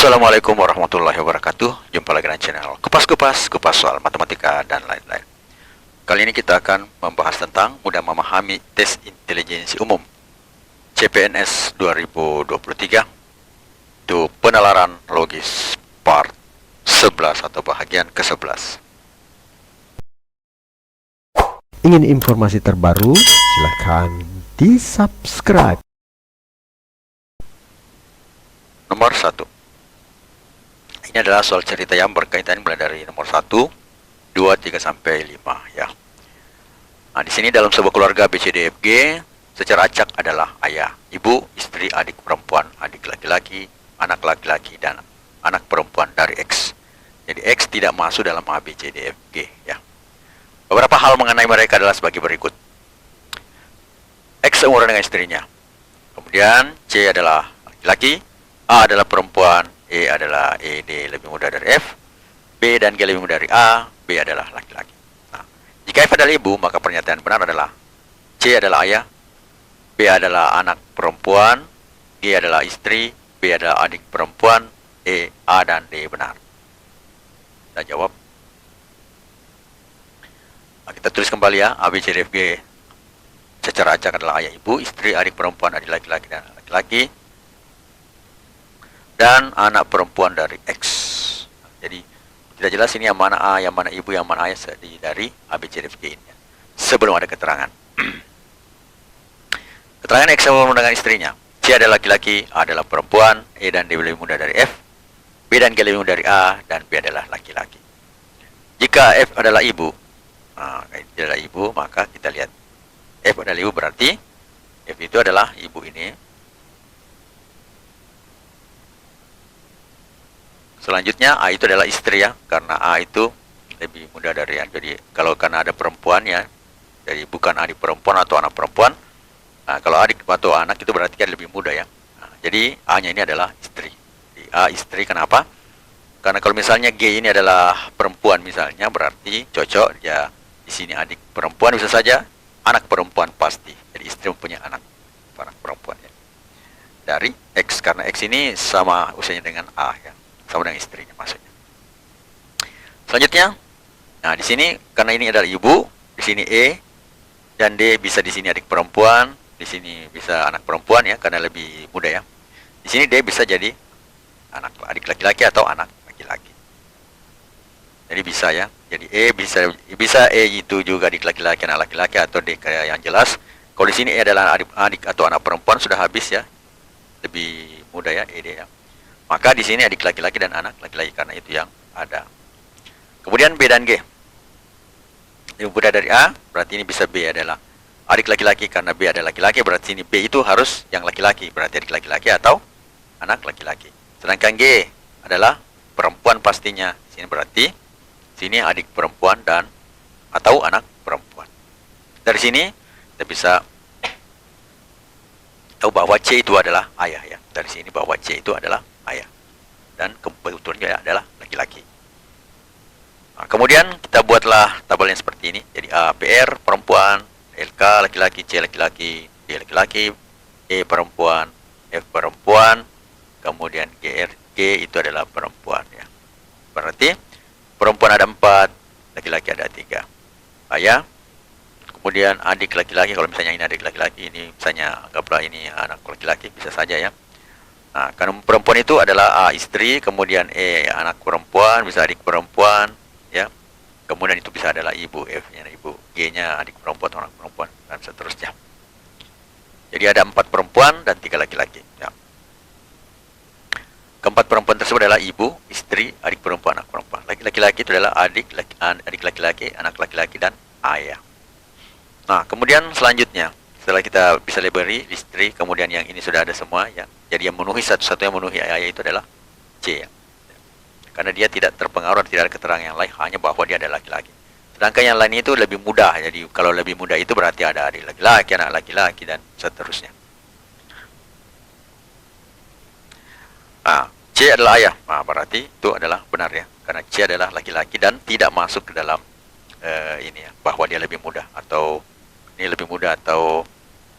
Assalamualaikum warahmatullahi wabarakatuh. Jumpa lagi dengan channel Kupas soal matematika dan lain-lain. Kali ini kita akan membahas tentang mudah memahami tes intelijensi umum CPNS 2023. Itu penalaran logis part 11 atau bahagian ke-11. Ingin informasi terbaru? Silahkan di-subscribe. Nomor 1. Ini adalah soal cerita yang berkaitan mulai dari nomor 1, 2, 3 sampai 5 ya. Nah, di sini dalam sebuah keluarga BCDFG secara acak adalah ayah, ibu, istri, adik perempuan, adik laki-laki, anak laki-laki dan anak perempuan dari X. Jadi X tidak masuk dalam ABCDFG ya. Beberapa hal mengenai mereka adalah sebagai berikut. X seumuran dengan istrinya. Kemudian C adalah laki-laki, A adalah perempuan, E adalah D lebih muda dari F, B dan G lebih muda dari A, B adalah laki-laki. Nah, jika F adalah ibu, maka pernyataan benar adalah C adalah ayah, B adalah anak perempuan, G adalah istri, B adalah adik perempuan, E, A dan D benar. Kita jawab. Nah, kita tulis kembali ya, A, B, C, D, F, G secara acak adalah ayah, ibu, istri, adik perempuan, adik laki-laki dan laki-laki, dan anak perempuan dari X. Jadi tidak jelas ini yang mana A, yang mana ibu, yang mana ayah dari ABCDFG ini. Sebelum ada keterangan. Keterangan X sama dengan istrinya. C adalah laki-laki, A adalah perempuan, E dan D lebih muda dari F, B dan G lebih muda dari A, dan B adalah laki-laki. Jika F adalah ibu, adalah ibu, maka kita lihat F adalah ibu, berarti F itu adalah ibu ini. Selanjutnya A itu adalah istri ya, karena A itu lebih muda dari A. Jadi kalau karena ada perempuan ya, jadi bukan adik perempuan atau anak perempuan. Nah, kalau adik atau anak itu berarti kan lebih muda ya. Nah, jadi A-nya ini adalah istri. Jadi A istri, kenapa? Karena kalau misalnya G ini adalah perempuan misalnya, berarti cocok ya di sini adik perempuan bisa saja, anak perempuan pasti. Jadi istri mempunyai anak perempuan ya. Dari X, karena X ini sama usianya dengan A ya. Sama dengan istrinya maksudnya. Selanjutnya, nah di sini karena ini adalah ibu, di sini E dan D bisa di sini adik perempuan, di sini bisa anak perempuan ya karena lebih muda ya. Di sini D bisa jadi adik laki-laki atau anak laki-laki. Jadi bisa ya. Jadi E bisa E itu juga adik laki-laki, anak laki-laki atau D kayak yang jelas. Kalau di sini E adalah adik atau anak perempuan sudah habis ya. Lebih muda ya E D ya. Maka di sini adik laki-laki dan anak laki-laki karena itu yang ada. Kemudian B dan G. Lebih muda dari A, berarti ini bisa B adalah adik laki-laki karena B adalah laki-laki, berarti ini B itu harus yang laki-laki, berarti adik laki-laki atau anak laki-laki. Sedangkan G adalah perempuan pastinya. Sini berarti sini adik perempuan dan atau anak perempuan. Dari sini kita bisa tahu bahwa C itu adalah ayah ya. Dari sini bahwa C itu adalah ayah dan kebetulannya adalah laki-laki. Nah, kemudian kita buatlah tabel yang seperti ini. Jadi A PR perempuan, LK laki-laki, C laki-laki, D laki-laki, E perempuan, F perempuan, kemudian G itu adalah perempuan ya. Berarti perempuan ada 4, laki-laki ada 3. Ayah, kemudian adik laki-laki, kalau misalnya ini adik laki-laki, ini misalnya anggaplah ini anak laki-laki bisa saja ya. Nah, karena perempuan itu adalah A istri, kemudian E anak perempuan, bisa adik perempuan, ya. Kemudian itu bisa adalah ibu, F-nya ibu, G-nya adik perempuan atau anak perempuan, dan seterusnya. Jadi ada 4 perempuan dan 3 laki-laki. Ya. Keempat perempuan tersebut adalah ibu, istri, adik perempuan, anak perempuan. Laki-laki itu adalah adik laki-laki, anak laki-laki dan ayah. Nah, kemudian selanjutnya. Setelah kita bisa labeli istri, kemudian yang ini sudah ada semua ya. Jadi yang memenuhi satu-satunya memenuhi ayah itu adalah C ya. Karena dia tidak terpengaruh, tidak ada keterangan yang lain, hanya bahwa dia adalah laki-laki. Sedangkan yang lain itu lebih mudah. Jadi kalau lebih mudah itu berarti ada adik laki-laki, anak laki-laki dan seterusnya. Nah, C adalah ayah. Nah, berarti itu adalah benar ya. Karena C adalah laki-laki dan tidak masuk ke dalam ini ya, bahwa dia lebih mudah atau ini lebih mudah atau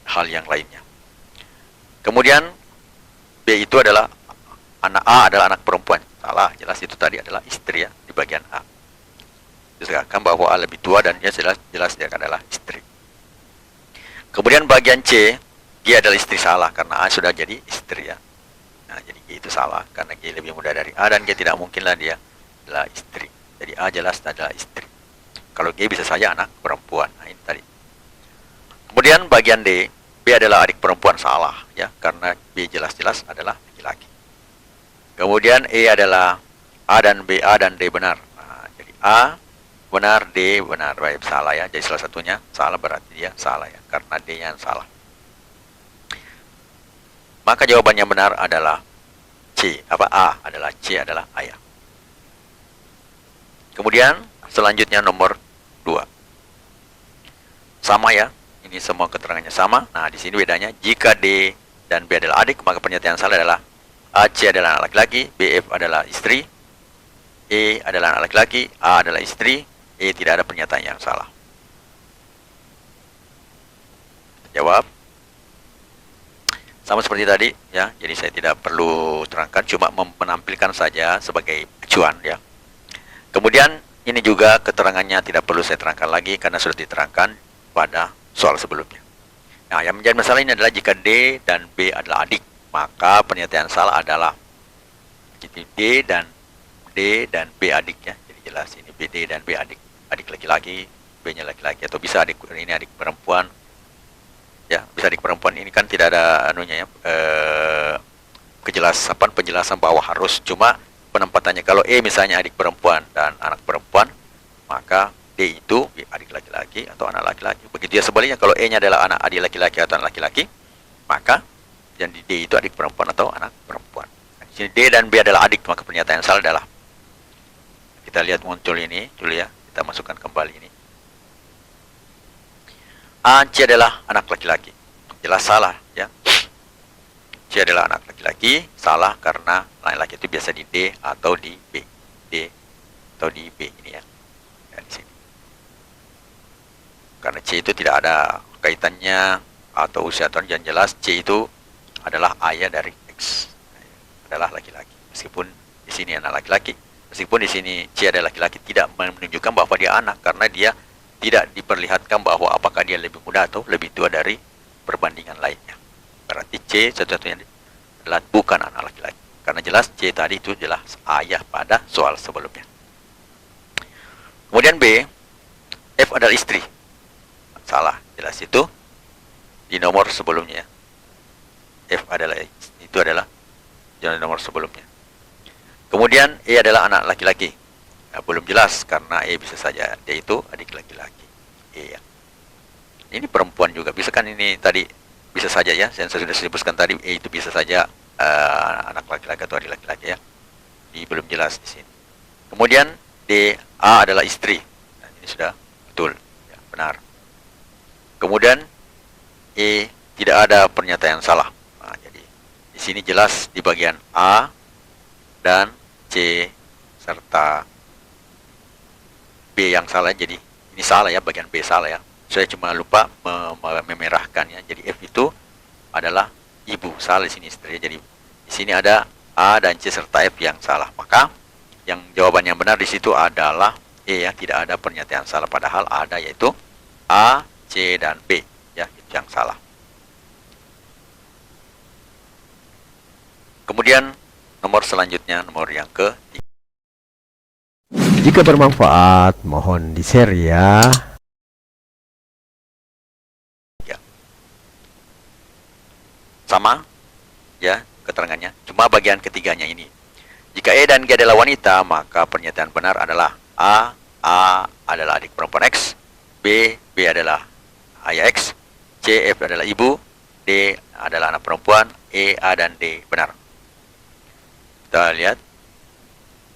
hal yang lainnya. Kemudian B itu adalah anak A adalah anak perempuan. Salah, jelas itu tadi adalah istri ya di bagian A. Disebutkan bahwa A lebih tua dan dia jelas dia adalah istri. Kemudian bagian C, G adalah istri. Salah karena A sudah jadi istri ya. Nah, jadi G itu salah karena G lebih muda dari A dan G tidak mungkinlah dia adalah istri. Jadi A jelas adalah istri. Kalau G bisa saja anak perempuan. Nah, ini tadi. Kemudian bagian D, B adalah adik perempuan. Salah ya karena B jelas-jelas adalah laki-laki. Kemudian E adalah A dan B, A dan D benar. Nah, jadi A benar, D benar. Baik, salah ya. Jadi salah satunya salah berarti dia salah ya karena D-nya salah. Maka jawabannya benar adalah C. A adalah C adalah ayah. Kemudian selanjutnya nomor 2. Sama ya. Ini semua keterangannya sama. Nah, di sini bedanya jika D dan B adalah adik, maka pernyataan salah adalah AC adalah anak laki-laki, BF adalah istri, E adalah anak laki-laki, A adalah istri, E tidak ada pernyataan yang salah. Jawab. Sama seperti tadi ya. Jadi saya tidak perlu terangkan, cuma menampilkan saja sebagai acuan ya. Kemudian ini juga keterangannya tidak perlu saya terangkan lagi karena sudah diterangkan pada soal sebelumnya. Nah, yang menjadi masalah ini adalah jika D dan B adalah adik, maka pernyataan salah adalah jadi D dan B adik ya. Jadi jelas ini D dan B adik. Adik laki-laki, B-nya laki-laki, atau bisa adik ini adik perempuan. Ya, bisa adik perempuan. Ini kan tidak ada anunya ya, penjelasan bahwa harus, cuma penempatannya. Kalau E misalnya adik perempuan dan anak perempuan, maka D itu adik laki-laki atau anak laki-laki. Begitu ya sebaliknya, kalau E-nya adalah anak adik laki-laki atau anak laki-laki, maka yang di D itu adik perempuan atau anak perempuan. Nah, di sini D dan B adalah adik, maka pernyataan yang salah adalah, kita lihat muncul ini dulu ya. Kita masukkan kembali ini. A, C adalah anak laki-laki. Jelas salah ya. C adalah anak laki-laki. Salah karena laki-laki itu biasa di D atau di B. D atau di B ini ya. Ya di sini. Karena C itu tidak ada kaitannya atau usia atau yang jelas C itu adalah ayah dari X. Adalah laki-laki. Meskipun di sini anak laki-laki. Meskipun di sini C adalah laki-laki, tidak menunjukkan bahwa dia anak karena dia tidak diperlihatkan bahwa apakah dia lebih muda atau lebih tua dari perbandingan lainnya. Berarti C satu-satunya adalah bukan anak laki-laki. Karena jelas C tadi itu jelas ayah pada soal sebelumnya. Kemudian B, F adalah istri. Salah, jelas itu di nomor sebelumnya. F adalah itu adalah di nomor sebelumnya. Kemudian E adalah anak laki-laki. Nah, belum jelas karena E bisa saja dia itu adik laki-laki. E ya. Ini perempuan juga bisa kan, ini tadi bisa saja ya. Saya sudah sebutkan tadi E itu bisa saja anak laki-laki atau adik laki-laki ya. Ini belum jelas di sini. Kemudian D, A adalah istri. Nah, ini sudah betul, ya, benar. Kemudian E tidak ada pernyataan yang salah. Nah, jadi di sini jelas di bagian A dan C serta B yang salah. Jadi ini salah ya, bagian B salah ya. Saya cuma lupa memerahkan ya. Jadi F itu adalah ibu, salah di sini istri. Jadi di sini ada A dan C serta F yang salah. Maka yang jawaban yang benar di situ adalah E ya, tidak ada pernyataan salah, padahal ada, yaitu A, C dan B ya, itu yang salah. Kemudian nomor selanjutnya, nomor yang ke-3. Jika bermanfaat, mohon di-share ya. Sama ya keterangannya, cuma bagian ketiganya ini. Jika E dan G adalah wanita, maka pernyataan benar adalah A adalah adik perempuan X, B adalah ayah X, C, F adalah ibu, D adalah anak perempuan, E, A dan D benar. Kita lihat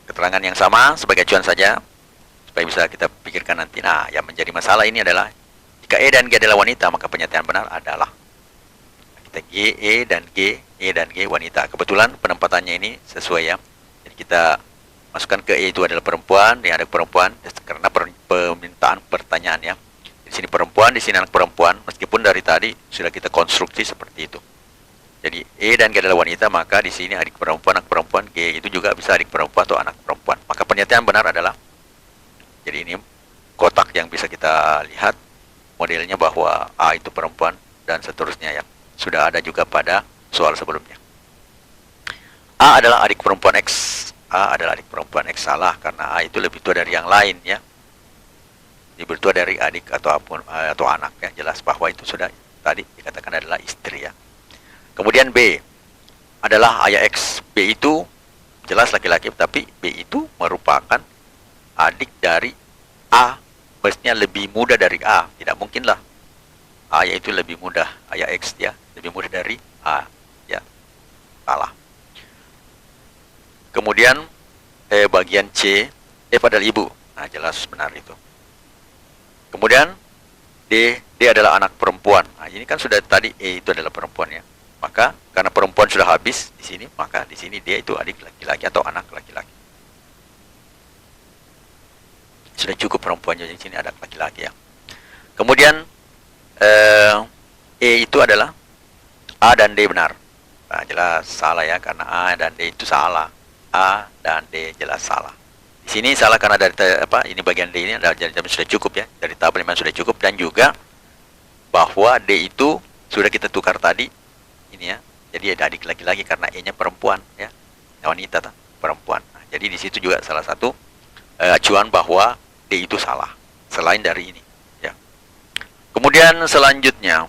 keterangan yang sama sebagai acuan saja supaya bisa kita pikirkan nanti. Nah, yang menjadi masalah ini adalah jika E dan G adalah wanita, maka pernyataan benar adalah kita E dan G wanita. Kebetulan penempatannya ini sesuai ya. Jadi kita masukkan ke E itu adalah perempuan, yang ada perempuan karena permintaan pertanyaan ya. Di sini perempuan, di sini anak perempuan, meskipun dari tadi sudah kita konstruksi seperti itu. Jadi E dan G adalah wanita, maka di sini adik perempuan, anak perempuan, G itu juga bisa adik perempuan atau anak perempuan. Maka pernyataan benar adalah, jadi ini kotak yang bisa kita lihat modelnya bahwa A itu perempuan dan seterusnya ya. Sudah ada juga pada soal sebelumnya. A adalah adik perempuan X. A adalah adik perempuan X, salah karena A itu lebih tua dari yang lain ya. Lebih tua dari adik atau anak ya. Jelas bahwa itu sudah tadi dikatakan adalah istri ya. Kemudian B adalah ayah X. B itu jelas laki-laki, tapi B itu merupakan adik dari A. Mestinya lebih muda dari A. Tidak mungkinlah ayah itu lebih muda, ayah X ya, lebih muda dari A ya. Salah. Kemudian bagian C, F adalah ibu. Nah, jelas benar itu. Kemudian D adalah anak perempuan. Nah, ini kan sudah tadi E itu adalah perempuan ya. Maka karena perempuan sudah habis di sini, maka di sini dia itu adik laki-laki atau anak laki-laki. Sudah cukup perempuannya di sini ada laki-laki ya. Kemudian E itu adalah A dan D benar. Nah, jelas salah ya karena A dan D itu salah. A dan D jelas salah. Di sini salah karena dari ini bagian D ini adalah jadi sudah cukup ya. Dari tabel memang sudah cukup dan juga bahwa D itu sudah kita tukar tadi. Ini ya, jadi ada adik laki-laki karena E-nya perempuan ya, wanita perempuan. Nah, jadi di situ juga salah satu acuan bahwa D itu salah selain dari ini ya. Kemudian selanjutnya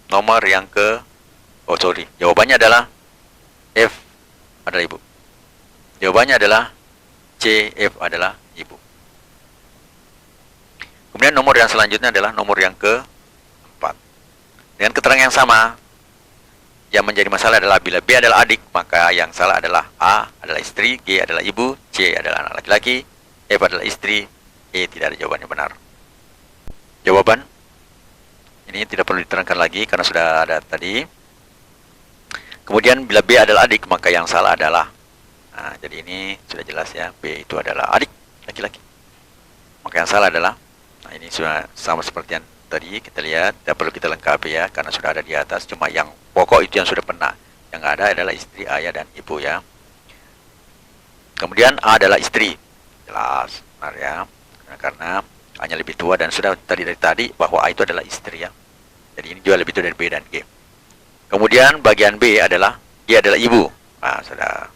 nomor yang jawabannya adalah F adalah ibu. Jawabannya adalah C, F adalah ibu. Kemudian nomor yang selanjutnya adalah nomor yang keempat dengan keterangan yang sama. Yang menjadi masalah adalah bila B adalah adik, maka yang salah adalah A adalah istri, G adalah ibu, C adalah anak laki-laki, F adalah istri, E tidak ada jawabannya benar. Jawaban ini tidak perlu diterangkan lagi karena sudah ada tadi. Kemudian bila B adalah adik, maka yang salah adalah, nah, jadi ini sudah jelas ya, B itu adalah adik laki-laki. Maka yang salah adalah, nah ini sudah sama seperti yang tadi kita lihat, tidak perlu kita lengkapi ya karena sudah ada di atas, cuma yang pokok itu yang sudah pernah. Yang ada adalah istri, ayah dan ibu ya. Kemudian A adalah istri. Jelas, benar ya. Karena hanya lebih tua dan sudah dari tadi bahwa A itu adalah istri ya. Jadi ini juga lebih tua dari B dan G. Kemudian bagian B adalah G adalah ibu. Nah, sudah.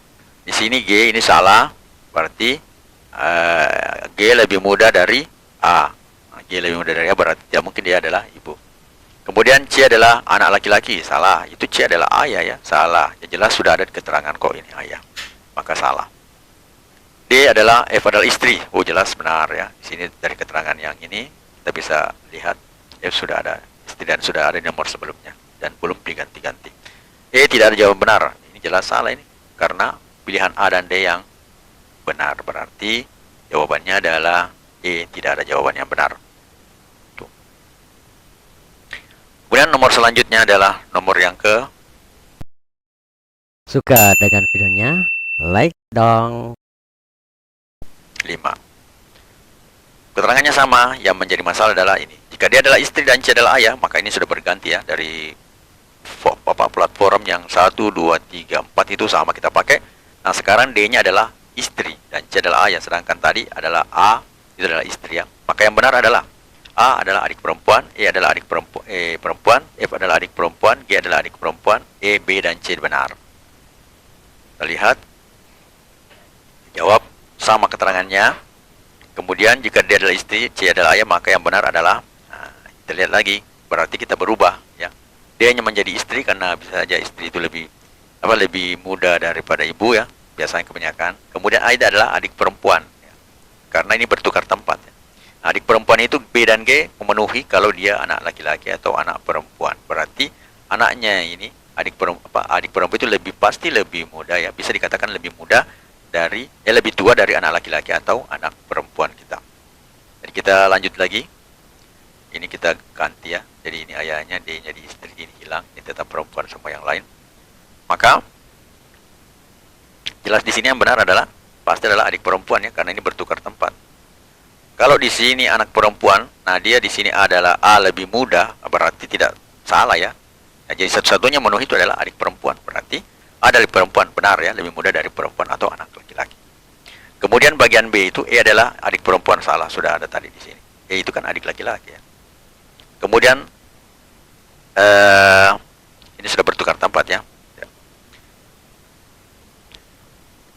Di sini G ini salah, berarti G lebih muda dari A. G lebih muda dari A berarti tidak mungkin dia adalah ibu. Kemudian C adalah anak laki-laki, salah. Itu C adalah ayah ya, salah. Ya jelas sudah ada di keterangan kok ini ayah, maka salah. D adalah F adalah istri, oh jelas benar ya. Di sini dari keterangan yang ini kita bisa lihat F sudah ada istri dan sudah ada di nomor sebelumnya dan belum diganti-ganti. E tidak ada jawaban benar, ini jelas salah ini karena pilihan A dan D yang benar, berarti jawabannya adalah E, tidak ada jawaban yang benar. Kemudian nomor selanjutnya adalah nomor yang Suka dengan videonya? Like dong. 5. Keterangannya sama, yang menjadi masalah adalah ini. Jika dia adalah istri dan C adalah ayah, maka ini sudah berganti ya dari platform yang 1, 2, 3, 4 itu sama kita pakai. Nah, sekarang D-nya adalah istri dan C adalah ayah, sedangkan tadi adalah A itu adalah istri ya. Maka yang benar adalah A adalah adik perempuan, E adalah adik perempuan, F adalah adik perempuan, G adalah adik perempuan, E, B, dan C benar. Kita lihat. Jawab sama keterangannya. Kemudian jika dia adalah istri, C adalah ayah, maka yang benar adalah, nah, kita lihat lagi, berarti kita berubah ya. Dia hanya menjadi istri karena bisa saja istri itu lebih muda daripada ibu ya, biasanya kebanyakan. Kemudian A adalah adik perempuan ya, karena ini bertukar tempat ya. Adik perempuan itu B dan G memenuhi kalau dia anak laki-laki atau anak perempuan. Berarti anaknya ini adik perempuan itu pasti lebih muda ya, bisa dikatakan lebih muda dari lebih tua dari anak laki-laki atau anak perempuan kita. Jadi kita lanjut lagi. Ini kita ganti ya. Jadi ini ayahnya, D-nya di istri ini hilang, ini tetap perempuan sama yang lain. Maka jelas di sini yang benar adalah pasti adalah adik perempuan ya, karena ini bertukar tempat. Kalau di sini anak perempuan, nah dia di sini adalah A lebih muda, berarti tidak salah ya. Nah, jadi satu-satunya memenuhi itu adalah adik perempuan. Berarti ada adik perempuan, benar ya, lebih muda dari perempuan atau anak laki-laki. Kemudian bagian B itu E adalah adik perempuan, salah, sudah ada tadi di sini. E itu kan adik laki-laki ya. Kemudian ini sudah bertukar tempat ya.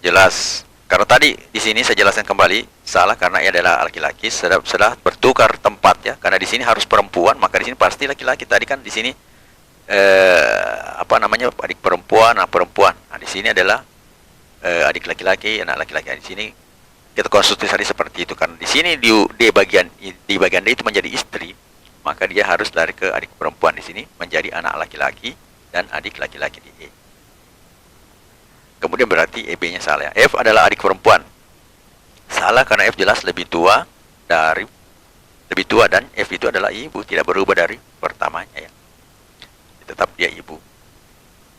Jelas. Karena tadi di sini saya jelaskan kembali salah karena ia adalah laki-laki, sudah bertukar tempat ya. Karena di sini harus perempuan, maka di sini pasti laki-laki. Tadi kan di sini adik perempuan, anak perempuan. Nah, di sini adalah adik laki-laki, anak laki-laki. Di sini kita konstitusi seperti itu. Karena di sini di bagian D itu menjadi istri, maka dia harus lari ke adik perempuan di sini menjadi anak laki-laki dan adik laki-laki di E. Kemudian berarti EB-nya salah ya. F adalah adik perempuan. Salah karena F jelas lebih tua dan F itu adalah ibu, tidak berubah dari pertamanya ya. Tetap dia ibu.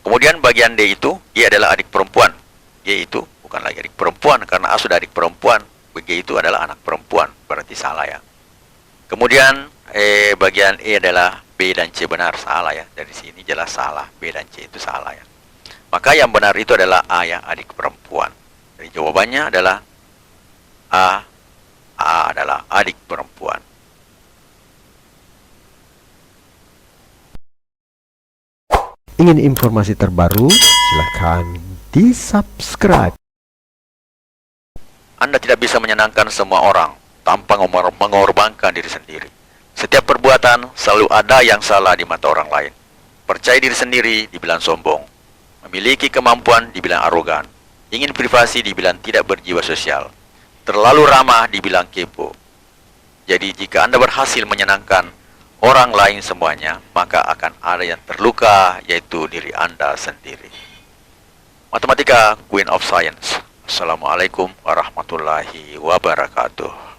Kemudian bagian D itu Y adalah adik perempuan. Y itu bukan lagi adik perempuan karena A sudah adik perempuan. G itu adalah anak perempuan, berarti salah ya. Kemudian bagian E adalah B dan C, benar, salah ya. Dari sini jelas salah, B dan C itu salah ya. Maka yang benar itu adalah A ya, adik perempuan. Jadi jawabannya adalah A adalah adik perempuan. Ingin informasi terbaru? Silakan di-subscribe. Anda tidak bisa menyenangkan semua orang tanpa mengorbankan diri sendiri. Setiap perbuatan selalu ada yang salah di mata orang lain. Percaya diri sendiri dibilang sombong. Memiliki kemampuan dibilang arogan. Ingin privasi dibilang tidak berjiwa sosial. Terlalu ramah dibilang kepo. Jadi jika Anda berhasil menyenangkan orang lain semuanya, maka akan ada yang terluka, yaitu diri Anda sendiri. Matematika, Queen of Science. Assalamualaikum warahmatullahi wabarakatuh.